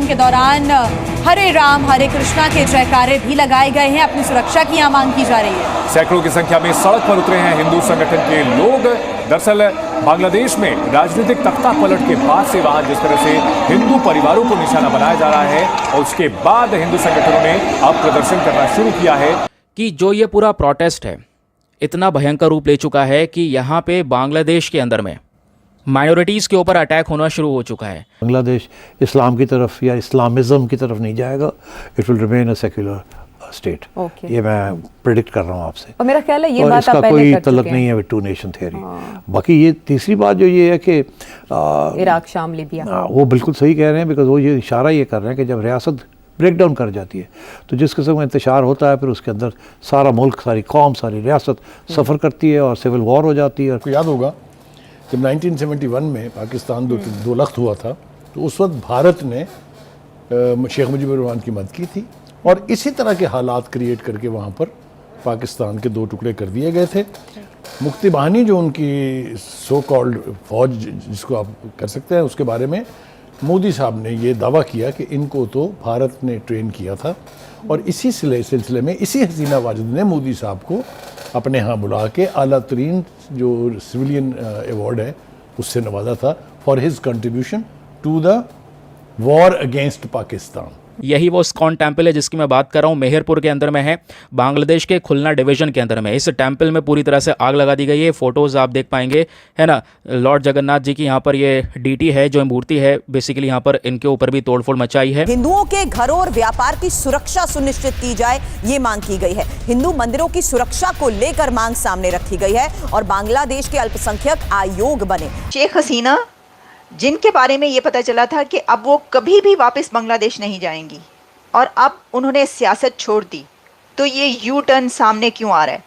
के दौरान हरे राम हरे कृष्णा के जयकारे भी लगाए गए हैं। अपनी सुरक्षा की यहाँ मांग की जा रही है। सैकड़ों की संख्या में सड़क पर उतरे हैं हिंदू संगठन के लोग। दरअसल बांग्लादेश में राजनीतिक तख्ता पलट के बाद से वहां जिस तरह से हिंदू परिवारों को निशाना बनाया जा रहा है और उसके बाद हिंदू संगठनों ने अब प्रदर्शन करना शुरू किया है कि जो ये पूरा प्रोटेस्ट है इतना भयंकर रूप ले चुका है कि यहाँ पे बांग्लादेश के अंदर में माइनॉरिटीज़ के ऊपर अटैक होना शुरू हो चुका है। बांग्लादेश इस्लाम की तरफ या इस्लामिज़म की तरफ नहीं जाएगा। It will remain a secular state. ये मैं प्रेडिक्ट कर रहा हूँ आपसे। और मेरा ख्याल है ये और बात इसका कोई तलक नहीं है विद टू नेशन थ्योरी। बाकी ये तीसरी बात जो ये है कि इराक, शाम, लीबिया, वो बिल्कुल सही कह रहे हैं। बिकॉज वो ये इशारा ये कर रहे हैं कि जब रियासत ब्रेक डाउन कर जाती है तो जिस किस्म का इंतशार होता है फिर उसके अंदर सारा मुल्क, सारी कौम, सारी रियासत सफ़र करती है और सिविल वॉर हो जाती है। आपको याद होगा जब 1971 में पाकिस्तान दो लख्त हुआ था तो उस वक्त भारत ने शेख मुजीबुर रहमान की मदद की थी और इसी तरह के हालात क्रिएट करके वहाँ पर पाकिस्तान के दो टुकड़े कर दिए गए थे। मुक्ति बाहिनी जो उनकी सो कॉल्ड फौज जिसको आप कर सकते हैं, उसके बारे में मोदी साहब ने ये दावा किया कि इनको तो भारत ने ट्रेन किया था और इसी सिलसिले में इसी हसीना वाजिद ने मोदी साहब को अपने यहाँ बुला के आला तरीन जो सिविलियन अवार्ड है उससे नवाजा था for his contribution to the war against Pakistan. यही वो स्कॉन टेम्पल है जिसकी मैं बात कर रहा हूँ, मेहरपुर के अंदर में है, बांग्लादेश के खुलना डिवीजन के अंदर में। इस टेम्पल में पूरी तरह से आग लगा दी गई है। फोटोज़ आप देख पाएंगे, है ना। लॉर्ड जगन्नाथ जी की यहाँ पर ये डीटी है, जो मूर्ति है, बेसिकली यहाँ पर इनके ऊपर भी तोड़फोड़ मचाई है। हिंदुओं के घरों और व्यापार की सुरक्षा सुनिश्चित की जाए, ये मांग की गई है। हिंदू मंदिरों की सुरक्षा को लेकर मांग सामने रखी गई है और बांग्लादेश के अल्पसंख्यक आयोग बने। शेख हसीना जिनके बारे में ये पता चला था कि अब वो कभी भी वापस बांग्लादेश नहीं जाएंगी और अब उन्होंने सियासत छोड़ दी, तो ये यू टर्न सामने क्यों आ रहा है?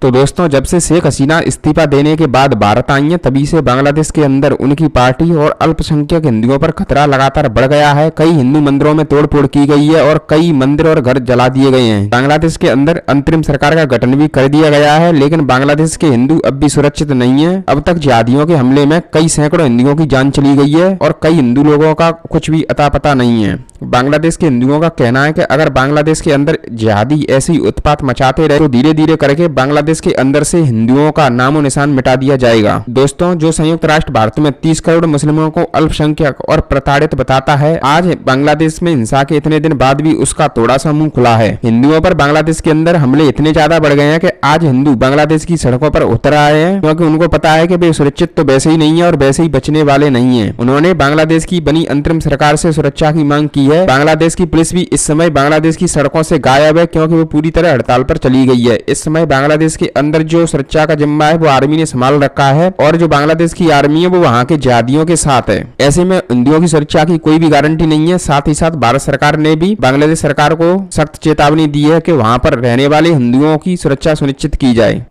तो दोस्तों, जब से शेख हसीना इस्तीफा देने के बाद भारत आई हैं तभी से बांग्लादेश के अंदर उनकी पार्टी और अल्पसंख्यक हिंदुओं पर खतरा लगातार बढ़ गया है। कई हिंदू मंदिरों में तोड़फोड़ की गई है और कई मंदिर और घर जला दिए गए हैं। बांग्लादेश के अंदर अंतरिम सरकार का गठन भी कर दिया गया है, लेकिन बांग्लादेश के हिंदू अब भी सुरक्षित नहीं है। अब तक जिहादियों के हमले में कई सैकड़ों हिंदुओं की जान चली गई है और कई हिंदू लोगों का कुछ भी अता पता नहीं है। बांग्लादेश के हिंदुओं का कहना है कि अगर बांग्लादेश के अंदर जिहादी ऐसी उत्पात मचाते रहे तो धीरे धीरे करके बांग्लादेश के अंदर से हिंदुओं का नामो निशान मिटा दिया जाएगा। दोस्तों, जो संयुक्त राष्ट्र भारत में 30 करोड़ मुस्लिमों को अल्पसंख्यक और प्रताड़ित बताता है, आज बांग्लादेश में हिंसा के इतने दिन बाद भी उसका थोड़ा सा मुंह खुला है। हिंदुओं पर बांग्लादेश के अंदर हमले इतने ज्यादा बढ़ गए हैं कि आज हिंदू बांग्लादेश की सड़कों पर उतर आए हैं, क्योंकि उनको पता है कि वे सुरक्षित तो वैसे ही नहीं है और वैसे ही बचने वाले नहीं है। उन्होंने बांग्लादेश की बनी अंतरिम सरकार से सुरक्षा की मांग की है। बांग्लादेश की पुलिस भी इस समय बांग्लादेश की सड़कों से गायब है, क्योंकि वो पूरी तरह हड़ताल पर चली गई है। इस समय बांग्लादेश के अंदर जो सुरक्षा का जिम्मा है वो आर्मी ने संभाल रखा है और जो बांग्लादेश की आर्मी है वो वहां के जिहादियों के साथ है। ऐसे में हिंदुओं की सुरक्षा की कोई भी गारंटी नहीं है। साथ ही साथ भारत सरकार ने भी बांग्लादेश सरकार को सख्त चेतावनी दी है कि वहां पर रहने वाले हिंदुओं की सुरक्षा सुनिश्चित की जाए।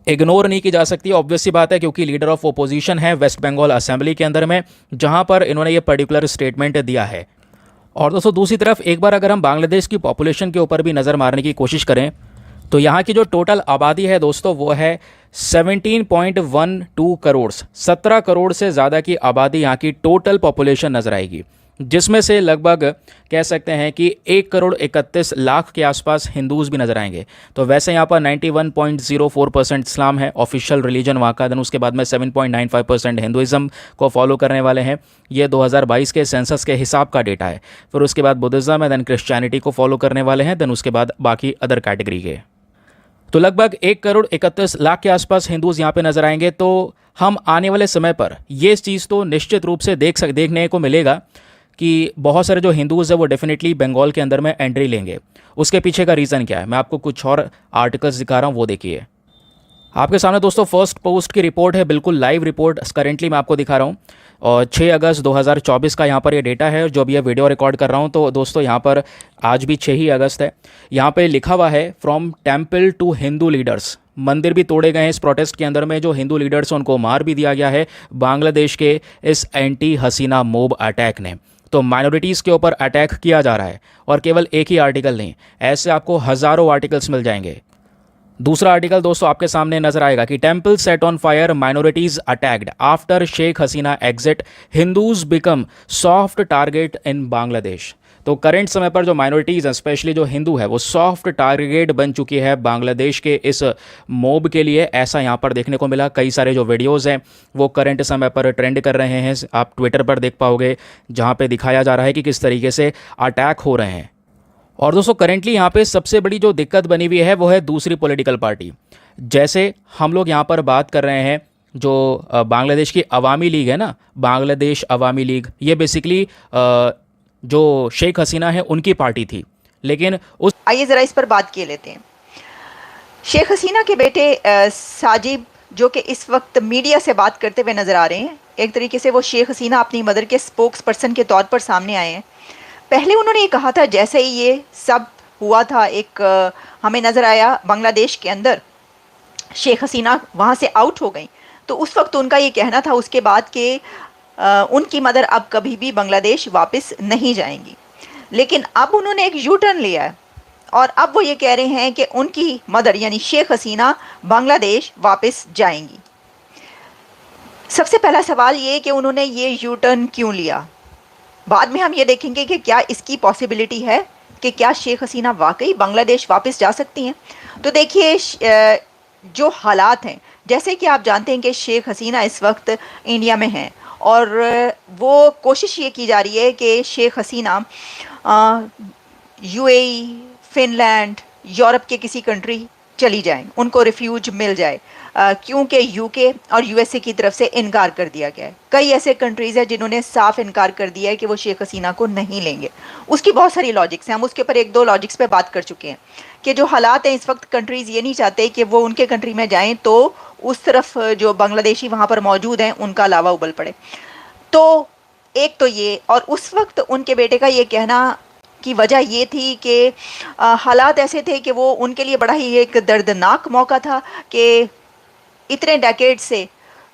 इग्नोर नहीं की जा सकती, ऑब्वियस सी बात है, क्योंकि लीडर ऑफ ओपोजिशन है वेस्ट बंगाल असेंबली के अंदर में, जहां पर इन्होंने ये पर्टिकुलर स्टेटमेंट दिया है। और दोस्तों, दूसरी तरफ एक बार अगर हम बांग्लादेश की पॉपुलेशन के ऊपर भी नज़र मारने की कोशिश करें तो यहाँ की जो टोटल आबादी है दोस्तों वो है 17.12 करोड़। 17 करोड़ से ज़्यादा की आबादी यहाँ की टोटल पॉपुलेशन नज़र आएगी, जिसमें से लगभग कह सकते हैं कि 1,31,00,000 के आसपास हिंदूज़ भी नज़र आएंगे। तो वैसे यहाँ पर 91.04% इस्लाम है ऑफिशियल रिलीजन वहाँ का। देन उसके बाद में 7.95% हिंदुज़म को फॉलो करने वाले हैं। ये 2022 के सेंसस के हिसाब का डेटा है। फिर उसके बाद बुद्धिज़्म है, देन क्रिश्चियनिटी को फॉलो करने वाले हैं, देन उसके बाद बाकी अदर कैटेगरी के। तो लगभग 1,31,00,000 के आसपास हिंदूज़ यहाँ पे नज़र आएंगे। तो हम आने वाले समय पर ये चीज़ तो निश्चित रूप से देखने को मिलेगा कि बहुत सारे जो हिंदूज़ है वो डेफिनेटली बंगाल के अंदर में एंट्री लेंगे। उसके पीछे का रीज़न क्या है, मैं आपको कुछ और आर्टिकल्स दिखा रहा हूँ, वो देखिए। आपके सामने दोस्तों फर्स्ट पोस्ट की रिपोर्ट है, बिल्कुल लाइव रिपोर्ट करेंटली मैं आपको दिखा रहा हूँ। और 6 अगस्त 2024 का यहाँ पर ये डेटा है जो भी ये वीडियो रिकॉर्ड कर रहा हूँ। तो दोस्तों यहाँ पर आज भी 6 ही अगस्त है। यहाँ पे लिखा हुआ है from temple to Hindu leaders. मंदिर भी तोड़े गए हैं इस प्रोटेस्ट के अंदर में। जो हिंदू लीडर्स उनको मार भी दिया गया है बांग्लादेश के इस एंटी हसीना मोब अटैक ने। तो माइनॉरिटीज़ के ऊपर अटैक किया जा रहा है और केवल एक ही आर्टिकल नहीं, ऐसे आपको हज़ारों आर्टिकल्स मिल जाएंगे। दूसरा आर्टिकल दोस्तों आपके सामने नजर आएगा कि temple set on fire, minorities attacked after Sheikh Hasina exit, Hindus become soft target in Bangladesh. तो करंट समय पर जो माइनॉरिटीज़ हैं, स्पेशली जो हिंदू है, वो सॉफ्ट टारगेट बन चुकी है बांग्लादेश के इस मॉब के लिए। ऐसा यहाँ पर देखने को मिला। कई सारे जो वीडियोज़ हैं वो करंट समय पर ट्रेंड कर रहे हैं, आप ट्विटर पर देख पाओगे, जहाँ पे दिखाया जा रहा है कि किस तरीके से अटैक हो रहे हैं। और दोस्तों करेंटली यहाँ पे सबसे बड़ी जो दिक्कत बनी हुई है वो है दूसरी पॉलिटिकल पार्टी। जैसे हम लोग यहाँ पर बात कर रहे हैं जो बांग्लादेश की अवामी लीग है ना, बांग्लादेश अवामी लीग, ये बेसिकली जो शेख हसीना है उनकी पार्टी थी, लेकिन उस आइए ज़रा इस पर बात किए लेते हैं। शेख हसीना के बेटे साजिब जो कि इस वक्त मीडिया से बात करते हुए नज़र आ रहे हैं, एक तरीके से वो शेख हसीना अपनी मदर के स्पोक्स पर्सन के तौर पर सामने आए हैं। पहले उन्होंने ये कहा था, जैसे ही ये सब हुआ था, एक हमें नज़र आया बांग्लादेश के अंदर शेख हसीना वहाँ से आउट हो गई, तो उस वक्त उनका ये कहना था उसके बाद कि उनकी मदर अब कभी भी बांग्लादेश वापस नहीं जाएंगी। लेकिन अब उन्होंने एक यू टर्न लिया है और अब वो ये कह रहे हैं कि उनकी मदर यानी शेख हसीना बांग्लादेश वापस जाएंगी। सबसे पहला सवाल ये कि उन्होंने ये यू टर्न क्यों लिया। बाद में हम ये देखेंगे कि क्या इसकी पॉसिबिलिटी है कि क्या शेख हसीना वाकई बांग्लादेश वापस जा सकती हैं। तो देखिए जो हालात हैं, जैसे कि आप जानते हैं कि शेख हसीना इस वक्त इंडिया में हैं और वो कोशिश ये की जा रही है कि Sheikh Hasina UAE, Finland, Europe के किसी कंट्री चली जाएं, उनको रिफ्यूज मिल जाए, क्योंकि यूके और यूएसए की तरफ से इनकार कर दिया गया है। कई ऐसे कंट्रीज़ हैं जिन्होंने साफ इनकार कर दिया है कि वो शेख हसीना को नहीं लेंगे। उसकी बहुत सारी लॉजिक्स हैं, हम उसके ऊपर एक दो लॉजिक्स पे बात कर चुके हैं कि जो हालात हैं इस वक्त, कंट्रीज़ ये नहीं चाहते कि वो उनके कंट्री में जाएं तो उस तरफ जो बांग्लादेशी वहाँ पर मौजूद हैं उनका लावा उबल पड़े। तो एक तो ये, और उस वक्त उनके बेटे का ये कहना की वजह ये थी कि हालात ऐसे थे कि वो उनके लिए बड़ा ही एक दर्दनाक मौका था कि इतने डेकेड से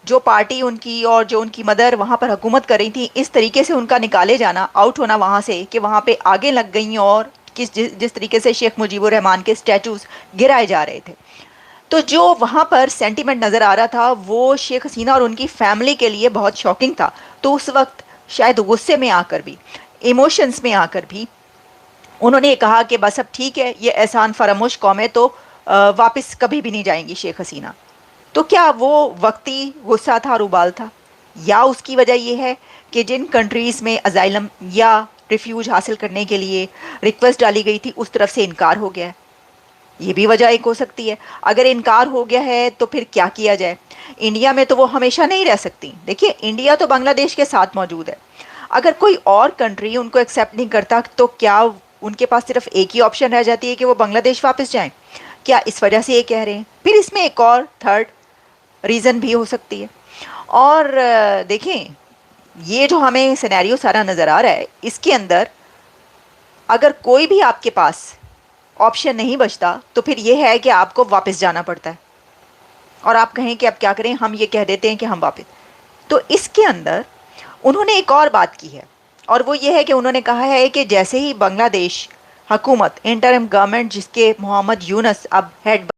जो पार्टी उनकी और जो उनकी मदर वहाँ पर हुकूमत कर रही थी, इस तरीके से उनका निकाले जाना, आउट होना वहाँ से, कि वहाँ पे आगे लग गई और जिस तरीके से शेख मुजीबुर रहमान के स्टैचूज़ गिराए जा रहे थे, तो जो वहाँ पर सेंटिमेंट नज़र आ रहा था वो शेख हसीना और उनकी फैमिली के लिए बहुत शॉकिंग था। तो उस वक्त शायद गुस्से में आकर भी, इमोशंस में आकर भी उन्होंने ये कहा कि बस अब ठीक है, ये एहसान फरामोश कौम है, तो वापस कभी भी नहीं जाएंगी शेख हसीना। तो क्या वो वक्ती गुस्सा था और उबाल था, या उसकी वजह ये है कि जिन कंट्रीज़ में अजाइलम या रिफ्यूज हासिल करने के लिए रिक्वेस्ट डाली गई थी उस तरफ से इनकार हो गया है? ये भी वजह एक हो सकती है। अगर इनकार हो गया है तो फिर क्या किया जाए। इंडिया में तो वो हमेशा नहीं रह सकती। देखिए, इंडिया तो बांग्लादेश के साथ मौजूद है। अगर कोई और कंट्री उनको एक्सेप्ट नहीं करता तो क्या उनके पास सिर्फ एक ही ऑप्शन रह जाती है कि वो बांग्लादेश वापस जाएं? क्या इस वजह से ये कह रहे हैं? फिर इसमें एक और थर्ड रीज़न भी हो सकती है। और देखें, ये जो हमें सिनेरियो सारा नज़र आ रहा है, इसके अंदर अगर कोई भी आपके पास ऑप्शन नहीं बचता तो फिर ये है कि आपको वापस जाना पड़ता है। और आप कहें कि अब क्या करें, हम ये कह देते हैं कि हम वापस। तो इसके अंदर उन्होंने एक और बात की है, और वो ये है कि उन्होंने कहा है कि जैसे ही बांग्लादेश हुकूमत, इंटरिम गवर्नमेंट जिसके मोहम्मद यूनुस अब हेड